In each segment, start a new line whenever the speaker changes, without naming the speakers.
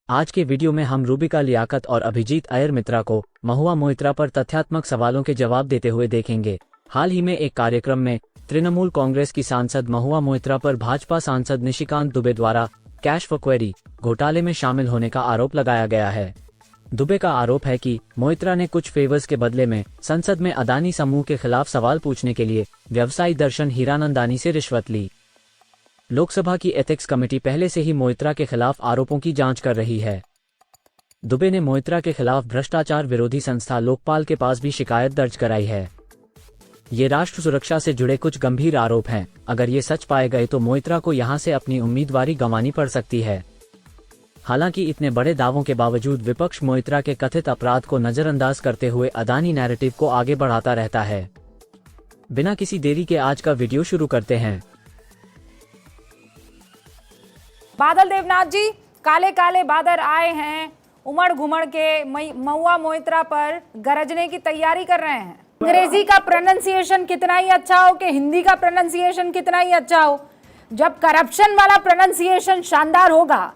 आज के वीडियो में हम रूबिका लियाकत और अभिजीत अय्यर मित्रा को महुआ मोइत्रा पर तथ्यात्मक सवालों के जवाब देते हुए देखेंगे। हाल ही में एक कार्यक्रम में तृणमूल कांग्रेस की सांसद महुआ मोइत्रा पर भाजपा सांसद निशिकांत दुबे द्वारा कैश फॉर क्वेरी घोटाले में शामिल होने का आरोप लगाया गया है। दुबे का आरोप है कि मोइत्रा ने कुछ फेवर्स के बदले में संसद में अदानी समूह के खिलाफ सवाल पूछने के लिए व्यवसायी दर्शन हीरानंदानी से रिश्वत ली। लोकसभा की एथिक्स कमेटी पहले से ही मोइत्रा के खिलाफ आरोपों की जांच कर रही है। दुबे ने मोइत्रा के खिलाफ भ्रष्टाचार विरोधी संस्था लोकपाल के पास भी शिकायत दर्ज कराई है। ये राष्ट्र सुरक्षा से जुड़े कुछ गंभीर आरोप हैं। अगर ये सच पाए गए तो मोइत्रा को यहां से अपनी उम्मीदवारी गंवानी पड़ सकती है। हालांकि इतने बड़े दावों के बावजूद विपक्ष मोइत्रा के कथित अपराध को नजरअंदाज करते हुए अदानी नैरेटिव को आगे बढ़ाता रहता है। बिना किसी देरी के आज का वीडियो शुरू करते हैं।
बादल देवनाथ जी, काले काले बादल आए हैं, उमड़ घुमड़ के महुआ मोइत्रा पर गरजने की तैयारी कर रहे हैं। अंग्रेजी का प्रोनाउंसिएशन कितना ही अच्छा हो कि हिंदी का प्रोनाउंसिएशन कितना ही अच्छा हो, जब करप्शन वाला प्रोनाउंसिएशन शानदार होगा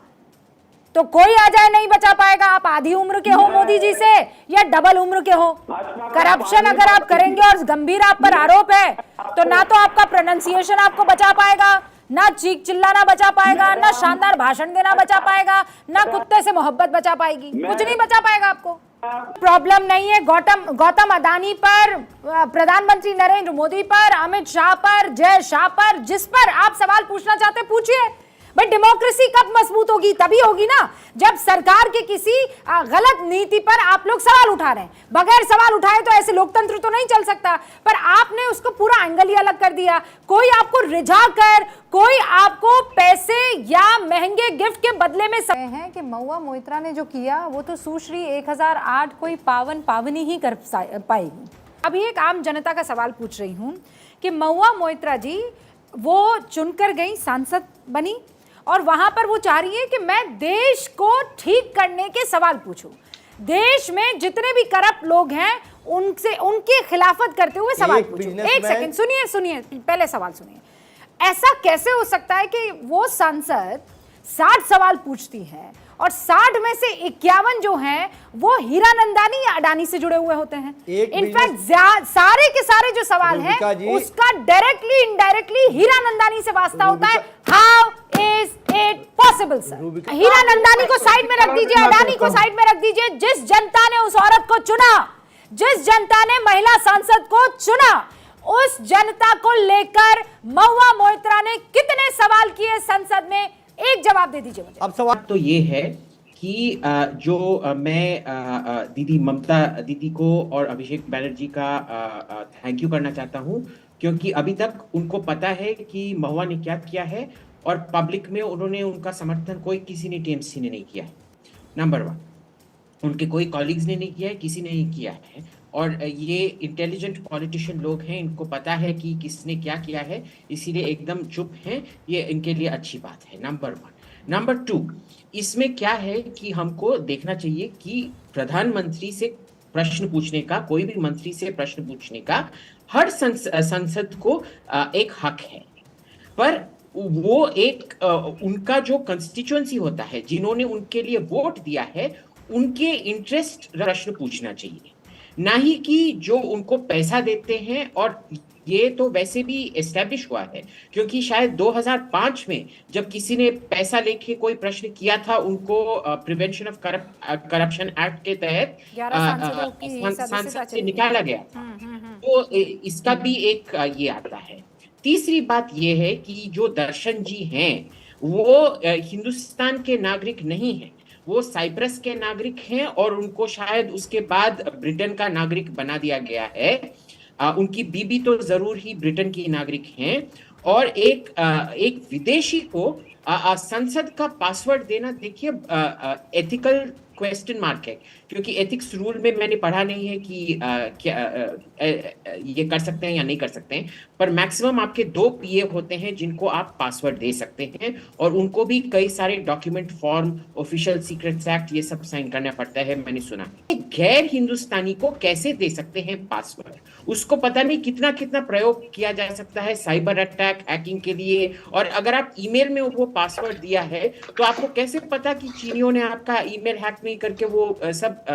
तो कोई आ जाए नहीं बचा पाएगा। आप आधी उम्र के हो मोदी जी से या डबल उम्र के हो, करप्शन अगर आप करेंगे और गंभीर आप पर आरोप है तो ना तो आपका प्रोनाउंसिएशन आपको बचा पाएगा, ना चीख चिल्लाना बचा पाएगा, ना शानदार भाषण देना बचा पाएगा, ना कुत्ते से मोहब्बत बचा पाएगी, कुछ नहीं बचा पाएगा आपको। प्रॉब्लम नहीं है गौतम अदानी पर, प्रधानमंत्री नरेंद्र मोदी पर, अमित शाह पर, जय शाह पर, जिस पर आप सवाल पूछना चाहते पूछिए। भाई डेमोक्रेसी कब मजबूत होगी? तभी होगी ना जब सरकार के किसी गलत नीति पर आप लोग सवाल उठा रहे हैं। बगैर सवाल उठाए तो ऐसे लोकतंत्र तो नहीं चल सकता। पर आपने उसको पूरा एंगल ही अलग कर दिया। कोई आपको रिझा कर, कोई आपको पैसे या महंगे गिफ्ट के बदले में हैं कि महुआ मोइत्रा ने जो किया वो तो सुश्री 1008 कोई पावनी ही कर पाएगी। अभी एक आम जनता का सवाल पूछ रही हूँ कि महुआ मोइत्रा जी वो चुनकर गई, सांसद बनी और वहां पर वो चाह रही है कि मैं देश को ठीक करने के सवाल पूछूं। देश में जितने भी करप्ट लोग हैं उनसे उनकी खिलाफत करते हुए सवाल पूछूं। एक सेकंड सुनिए, पहले सवाल सुनिए। ऐसा कैसे हो सकता है कि वो सांसद 60 सवाल पूछती है और 60 में से 51 जो हैं वो हीरानंदानी या अडानी से जुड़े हुए होते हैं। इनफैक्ट सारे के सारे जो सवाल हैं उसका डायरेक्टली इनडायरेक्टली हीरानंदानी से वास्ता होता है। How is it possible sir? Hiranandani को साइड में रख दीजिए, अडानी को साइड में रख दीजिए। जिस जनता ने उस औरत को चुना, जिस जनता ने महिला सांसद को चुना, उस जनता को लेकर महुआ मोइत्रा ने कितने सवाल किए संसद में? एक जवाब दे दीजिए मुझे।
अब सवाल तो ये है कि मैं दीदी ममता दीदी को और अभिषेक बैनर्जी का थैंक यू करना चाहता हूं, क्योंकि अभी तक उनको पता है कि महुआ ने क्या किया है और पब्लिक में उन्होंने उनका समर्थन कोई किसी ने टीएमसी ने नहीं किया है। नंबर 1, उनके कोई कॉलीग्स ने नहीं किया है, किसी ने नहीं किया है। और ये इंटेलिजेंट पॉलिटिशियन लोग हैं, इनको पता है कि किसने क्या किया है, इसीलिए एकदम चुप हैं। ये इनके लिए अच्छी बात है, नंबर 1। नंबर 2, इसमें क्या है कि हमको देखना चाहिए कि प्रधानमंत्री से प्रश्न पूछने का, कोई भी मंत्री से प्रश्न पूछने का हर संसद को एक हक है। पर वो एक उनका जो कंस्टिट्यूएंसी होता है, जिन्होंने उनके लिए वोट दिया है, उनके इंटरेस्ट प्रश्न पूछना चाहिए, ना ही कि जो उनको पैसा देते हैं। और ये तो वैसे भी एस्टैब्लिश हुआ है, क्योंकि शायद 2005 में जब किसी ने पैसा लेके कोई प्रश्न किया था, उनको प्रिवेंशन ऑफ करप्शन एक्ट के तहत सांसद से निकाला गया था। तो इसका भी एक ये आता है। तीसरी बात ये है कि जो दर्शन जी हैं वो हिंदुस्तान के नागरिक नहीं हैं, वो साइप्रस के नागरिक हैं और उनको शायद उसके बाद ब्रिटेन का नागरिक बना दिया गया है। उनकी बीबी तो जरूर ही ब्रिटेन की नागरिक हैं। और एक विदेशी को संसद का पासवर्ड देना, देखिए एथिकल क्वेश्चन मार्क है, क्योंकि एथिक्स रूल में मैंने पढ़ा नहीं है कि क्या ये कर सकते हैं या नहीं कर सकते हैं। पर मैक्सिमम आपके 2 पीए होते हैं जिनको आप पासवर्ड दे सकते हैं, और उनको भी कई सारे document, form, official secrets act, ये सब साइन करना पड़ता है, मैंने सुना। गैर हिंदुस्तानी को कैसे दे सकते हैं पासवर्ड? उसको पता नहीं कितना कितना प्रयोग किया जा सकता है, साइबर अटैक हैकिंग के लिए। और अगर आप ईमेल में वो पासवर्ड दिया है तो आपको कैसे पता कि चीनियों ने आपका ईमेल हैक नहीं करके वो सब